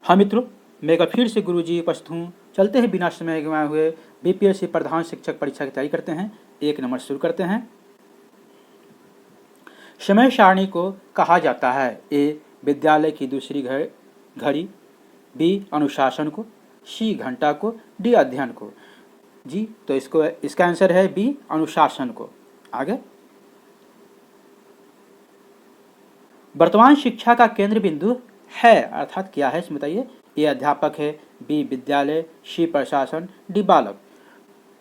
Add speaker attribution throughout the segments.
Speaker 1: हाँ मित्रों, मैं एक बार फिर से गुरुजी उपस्थित हूँ। चलते हैं बिना समय गंवाए हुए बीपीएससी प्रधान शिक्षक परीक्षा की तैयारी करते हैं। 1 नंबर शुरू करते हैं। समय सारणी को कहा जाता है ए. विद्यालय की दूसरी घड़ी, बी. अनुशासन को, सी. घंटा को, डी. अध्ययन को। जी तो इसका आंसर है बी. अनुशासन को। आगे, वर्तमान शिक्षा का केंद्र बिंदु है अर्थात क्या है इसमें बताइए। ए. अध्यापक है, बी. विद्यालय, सी. प्रशासन, डी. बालक।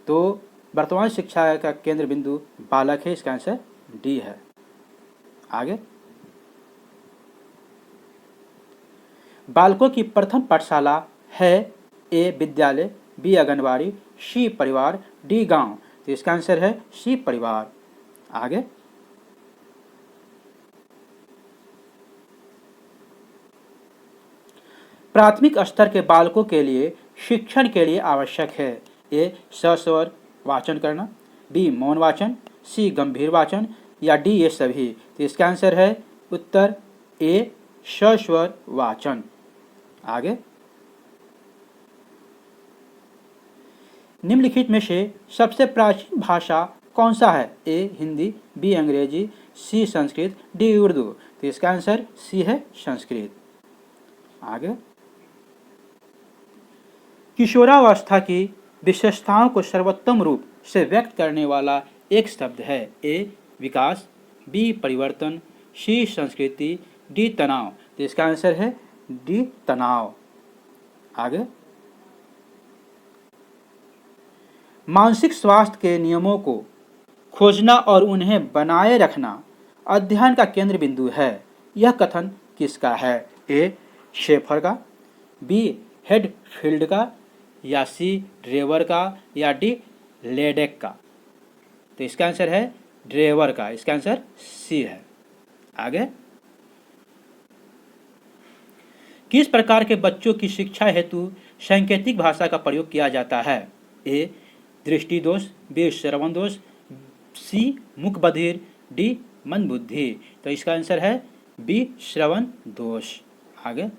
Speaker 1: तो वर्तमान शिक्षा का केंद्र बिंदु बालक है, इसका आंसर डी है। आगे, बालकों की प्रथम पाठशाला है ए. विद्यालय, बी. आंगनबाड़ी, सी. परिवार, डी. गांव। तो इसका आंसर है सी. परिवार। आगे, प्राथमिक स्तर के बालकों के लिए शिक्षण के लिए आवश्यक है ए. सस्वर वाचन करना, बी. मौन वाचन, सी. गंभीर वाचन, या डी. ये सभी। तो इसका आंसर है उत्तर ए. सस्वर वाचन। आगे, निम्नलिखित में से सबसे प्राचीन भाषा कौन सा है। ए. हिंदी, बी. अंग्रेजी, सी. संस्कृत, डी. उर्दू। तो इसका आंसर सी है संस्कृत। आगे, किशोरावस्था की विशेषताओं को सर्वोत्तम रूप से व्यक्त करने वाला एक शब्द है ए. विकास, बी. परिवर्तन, सी. संस्कृति, डी. तनाव। तो इसका आंसर है डी. तनाव। आगे, मानसिक स्वास्थ्य के नियमों को खोजना और उन्हें बनाए रखना अध्ययन का केंद्र बिंदु है। यह कथन किसका है। ए. शेफर का, बी. हेडफील्ड का, या सी. ड्रेवर का, या डी. लेडेक का। तो इसका आंसर है ड्रेवर का। इसका आंसर सी है। आगे, किस प्रकार के बच्चों की शिक्षा हेतु सांकेतिक भाषा का प्रयोग किया जाता है। ए. दृष्टि दोष, बी. श्रवण दोष, सी. मुख बधिर, डी. मंदबुद्धि। तो इसका आंसर है बी. श्रवण दोष। आगे,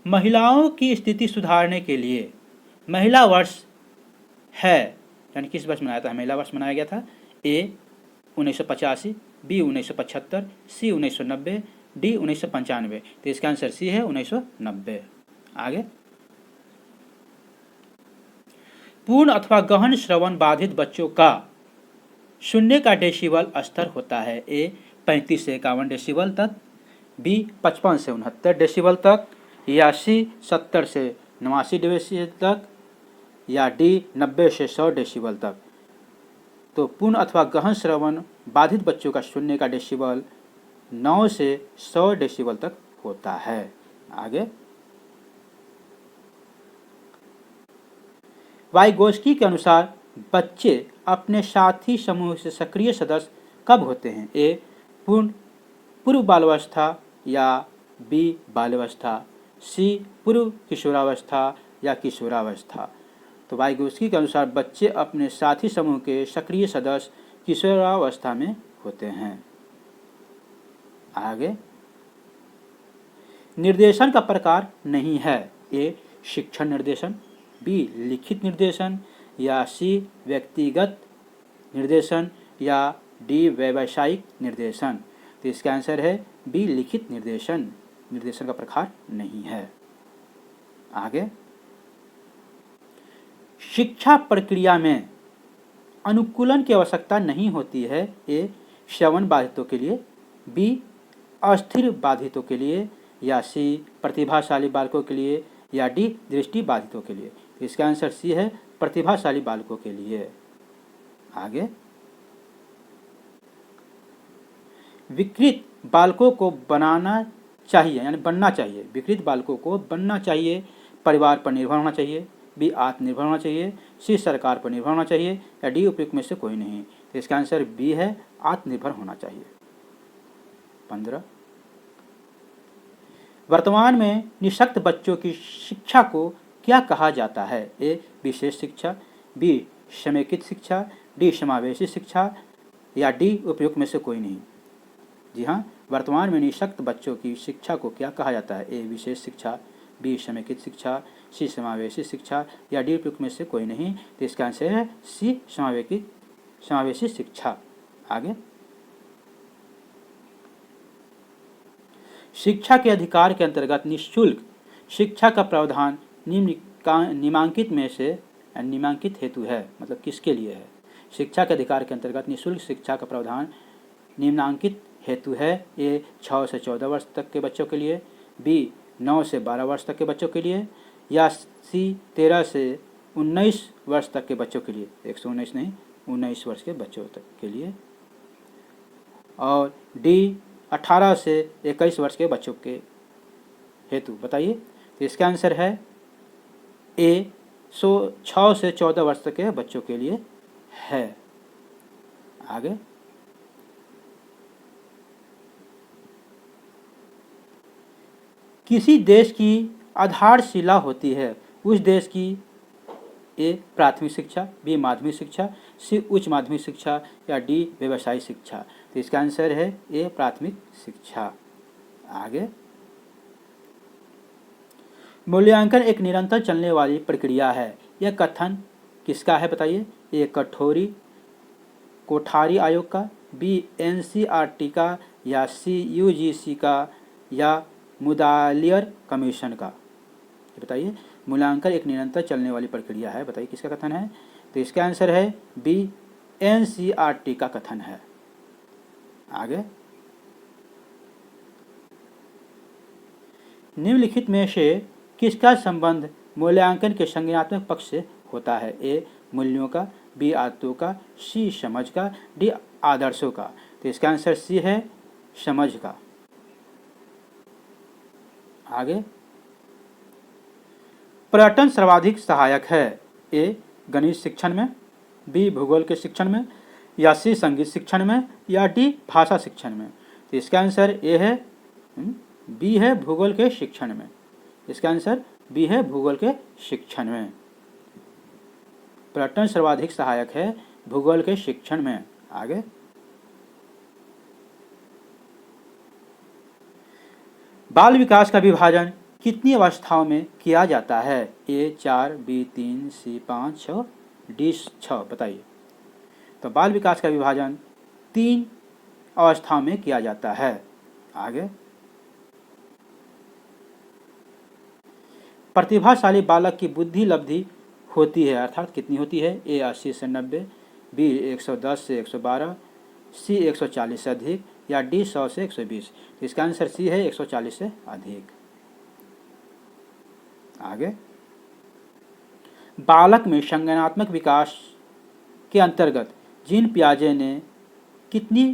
Speaker 1: महिलाओं की स्थिति सुधारने के लिए महिला वर्ष है, यानी किस वर्ष मनाया था। महिला वर्ष मनाया गया था। ए. 1985, बी. 1975, सी. 1990, डी. 1995। तो इसका आंसर सी है 1990। आगे, पूर्ण अथवा गहन श्रवण बाधित बच्चों का सुनने का डेसिबल स्तर होता है। ए. 35 से 51 डेसिबल तक, बी. 55 से 69 डेसिबल तक, या सी. 70 से 89 डेसिबल तक, या डी. 90 से 100 डेसिबल तक। तो पूर्ण अथवा गहन श्रवण बाधित बच्चों का सुनने का डेसिबल 9 से 100 डेसिबल तक होता है। आगे, वाइगोस्की के अनुसार बच्चे अपने साथी समूह से सक्रिय सदस्य कब होते हैं। ए. पूर्व बाल्यावस्था, या बी. बाल्यावस्था, सी. पूर्व किशोरावस्था, या किशोरावस्था। तो वाइगोस्की के अनुसार बच्चे अपने साथी समूह के सक्रिय सदस्य किशोरावस्था में होते हैं। आगे, निर्देशन का प्रकार नहीं है। ए. शिक्षण निर्देशन, बी. लिखित निर्देशन, या सी. व्यक्तिगत निर्देशन, या डी. व्यावसायिक निर्देशन। तो इसका आंसर है बी. लिखित निर्देशन। निर्देशन का प्रकार नहीं है। आगे, शिक्षा प्रक्रिया में अनुकूलन की आवश्यकता नहीं होती है। ए. श्रवण बाधितों के लिए, बी. अस्थिर बाधितों के लिए, या सी. प्रतिभाशाली बालकों के लिए, या डी. दृष्टि बाधितों के लिए। इसका आंसर सी है प्रतिभाशाली बालकों के लिए। आगे, विकृत बालकों को बनाना चाहिए, यानी बनना चाहिए। विकृत बालकों को बनना चाहिए। परिवार पर निर्भर होना चाहिए, बी. आत्मनिर्भर होना चाहिए, सी. सरकार पर निर्भर होना चाहिए, या डी. उपयुक्त में से कोई नहीं। तो इसका आंसर बी है आत्मनिर्भर होना चाहिए। 15, वर्तमान में निःशक्त बच्चों की शिक्षा को क्या कहा जाता है। ए. विशेष शिक्षा, बी. समेकित शिक्षा, डी. समावेशी शिक्षा, या डी. उपयुक्त में से कोई नहीं। जी हाँ, वर्तमान में निःशक्त बच्चों की शिक्षा को क्या कहा जाता है? ए विशेष शिक्षा, बी समेकित शिक्षा, सी समावेशी शिक्षा या डी उपयुक्त में से कोई नहीं। तो इसका आंसर है सी समावेशी शिक्षा। आगे, शिक्षा के अधिकार के अंतर्गत निःशुल्क शिक्षा का प्रावधान निम्नांकित में से निम्नांकित हेतु है, मतलब किसके लिए है? शिक्षा के अधिकार के अंतर्गत निःशुल्क शिक्षा का प्रावधान निम्नांकित हेतु है। ए 6 से 14 वर्ष तक के बच्चों के लिए, बी 9 से 12 वर्ष तक के बच्चों के लिए, या सी 13 से 19 वर्ष तक के बच्चों के लिए, 119 नहीं 19 वर्ष के बच्चों तक के लिए, और डी 18 से 21 वर्ष के बच्चों के हेतु। बताइए। तो इसका आंसर है ए 6 से 14 वर्ष तक के बच्चों के लिए है। आगे, किसी देश की आधारशिला होती है, उस देश की ए प्राथमिक शिक्षा, बी माध्यमिक शिक्षा, सी उच्च माध्यमिक शिक्षा या डी व्यवसायिक शिक्षा। तो इसका आंसर है ए प्राथमिक शिक्षा। आगे, मूल्यांकन एक निरंतर चलने वाली प्रक्रिया है, यह कथन किसका है? बताइए। ए कोठारी आयोग का, बी एनसीईआरटी का, या सी यूजीसी का, या मुदालियर कमीशन का। बताइए। मूल्यांकन एक निरंतर चलने वाली प्रक्रिया है, बताइए किसका कथन है? तो इसका आंसर है बी एनसीईआरटी का कथन है। आगे, निम्नलिखित में से किसका संबंध मूल्यांकन के संज्ञानात्मक पक्ष से होता है? ए मूल्यों का, बी आदतों का, सी समझ का, डी आदर्शों का। तो इसका आंसर सी है समझ का। आगे, पर्यटन सर्वाधिक सहायक है। ए गणित शिक्षण में, बी भूगोल के शिक्षण में, या सी संगीत शिक्षण में, या डी भाषा शिक्षण में। तो इसका आंसर ए है बी है भूगोल के शिक्षण में। इसका आंसर बी है भूगोल के शिक्षण में। पर्यटन सर्वाधिक सहायक है भूगोल के शिक्षण में। आगे, बाल विकास का विभाजन कितनी अवस्थाओं में किया जाता है? ए 4, बी 3, सी 5, 6, डी 6। बताइए। तो बाल विकास का विभाजन 3 अवस्थाओं में किया जाता है। आगे, प्रतिभाशाली बालक की बुद्धि लब्धि होती है, अर्थात कितनी होती है? ए 80 से 90, बी 110 से 112, सी 140 से अधिक, या डी 100 से 120। तो इसका आंसर सी है 140 से अधिक। आगे, बालक में संज्ञानात्मक विकास के अंतर्गत जीन पियाजे ने कितनी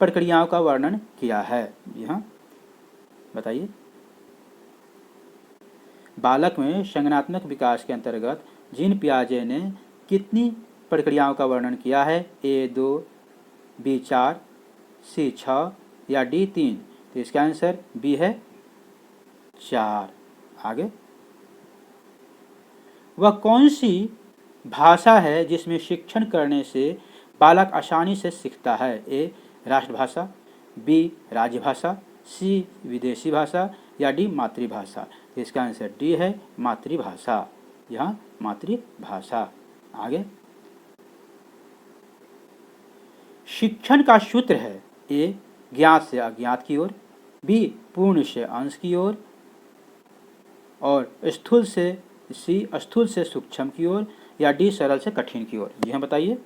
Speaker 1: प्रक्रियाओं का वर्णन किया है? यहाँ बताइए। बालक में संज्ञानात्मक विकास के अंतर्गत जीन पियाजे ने कितनी प्रक्रियाओं का वर्णन किया है? ए 2, बी 4, सी 6, या डी 3। तो इसका आंसर बी है 4। आगे, वह कौन सी भाषा है जिसमें शिक्षण करने से बालक आसानी से सीखता है? ए राष्ट्रभाषा, बी राज्यभाषा, सी विदेशी भाषा, या डी मातृभाषा। तो इसका आंसर डी है मातृभाषा। यहाँ मातृभाषा। आगे, शिक्षण का सूत्र है ए ज्ञात से अज्ञात की ओर, बी पूर्ण से अंश की ओर, और स्थूल से सूक्ष्म की ओर, या डी सरल से कठिन की ओर। जी हाँ, बताइए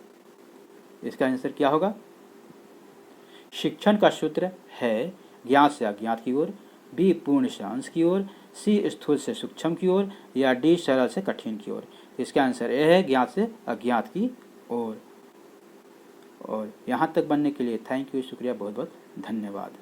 Speaker 1: इसका आंसर क्या होगा? शिक्षण का सूत्र है ज्ञात से अज्ञात की ओर, बी पूर्ण से अंश की ओर, सी स्थूल से सूक्ष्म की ओर, या डी सरल से कठिन की ओर। इसका आंसर ए है ज्ञात से अज्ञात की ओर। और यहाँ तक बनने के लिए थैंक यू, शुक्रिया, बहुत बहुत धन्यवाद।